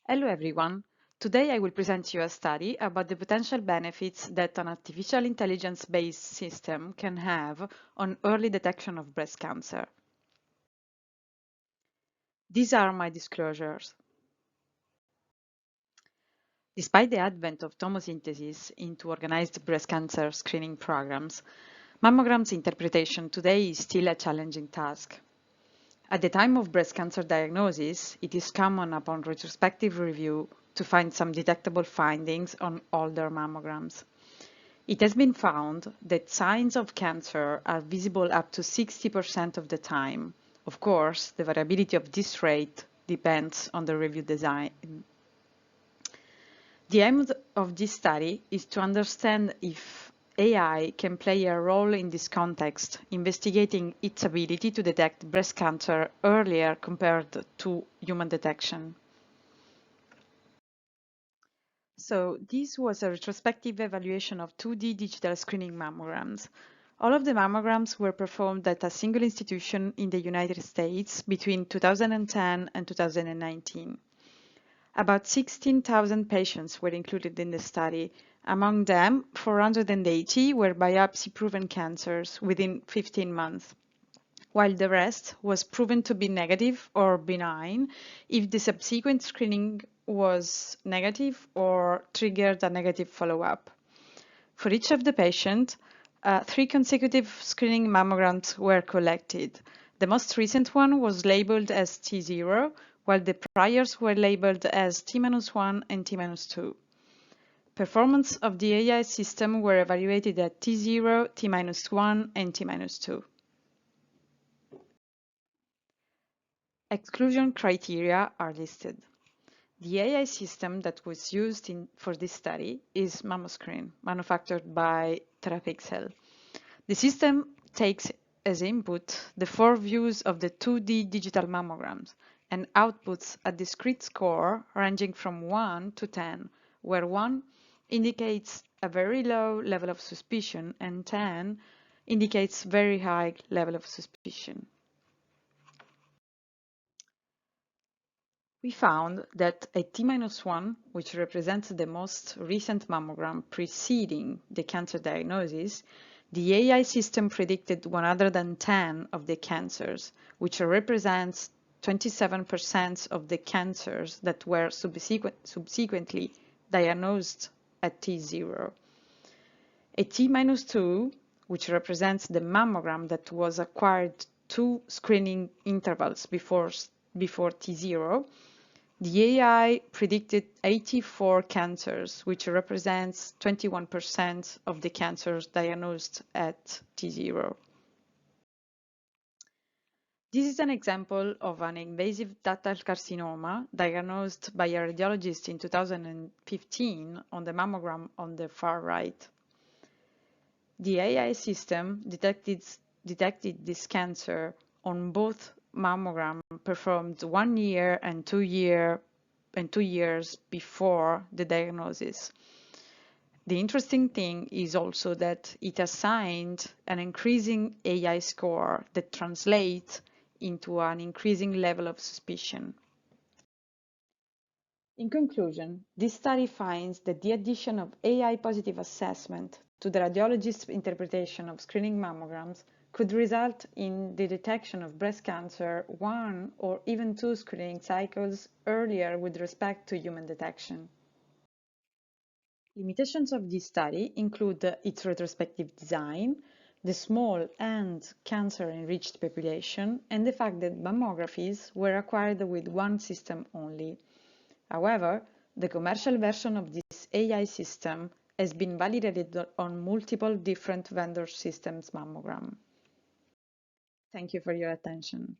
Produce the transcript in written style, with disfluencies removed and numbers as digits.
Hello everyone. Today I will present you a study about the potential benefits that an artificial intelligence-based system can have on early detection of breast cancer. These are my disclosures. Despite the advent of tomosynthesis into organized breast cancer screening programs, mammograms interpretation today is still a challenging task. At the time of breast cancer diagnosis, it is common upon retrospective review to find some detectable findings on older mammograms. It has been found that signs of cancer are visible up to 60% of the time. Of course, the variability of this rate depends on the review design. The aim of this study is to understand if AI can play a role in this context, investigating its ability to detect breast cancer earlier compared to human detection. So this was a retrospective evaluation of 2D digital screening mammograms. All of the mammograms were performed at a single institution in the United States between 2010 and 2019. About 16,000 patients were included in the study. Among them, 480 were biopsy-proven cancers within 15 months, while the rest was proven to be negative or benign if the subsequent screening was negative or triggered a negative follow-up. For each of the patients, 3 consecutive screening mammograms were collected. The most recent one was labeled as T0, while the priors were labeled as T-1 and T-2. Performance of the AI system were evaluated at T0, T-1, and T-2. Exclusion criteria are listed. The AI system that was used for this study is MammoScreen, manufactured by Terapixel. The system takes as input the 4 views of the 2D digital mammograms and outputs a discrete score ranging from 1 to 10, where 1 indicates a very low level of suspicion and 10 indicates very high level of suspicion. We found that at T-1, which represents the most recent mammogram preceding the cancer diagnosis, the AI system predicted 110 of the cancers, which represents 27% of the cancers that were subsequently diagnosed at T0. At T-2, which represents the mammogram that was acquired 2 screening intervals before T0, the AI predicted 84 cancers, which represents 21% of the cancers diagnosed at T0. This is an example of an invasive ductal carcinoma diagnosed by a radiologist in 2015 on the mammogram on the far right. The AI system detected this cancer on both mammograms performed 1 year and 2 years before the diagnosis. The interesting thing is also that it assigned an increasing AI score that translates into an increasing level of suspicion. In conclusion, this study finds that the addition of AI positive assessment to the radiologist's interpretation of screening mammograms could result in the detection of breast cancer 1 or even 2 screening cycles earlier with respect to human detection. Limitations of this study include its retrospective design, the small and cancer-enriched population, and the fact that mammographies were acquired with one system only. However, the commercial version of this AI system has been validated on multiple different vendor systems mammogram. Thank you for your attention.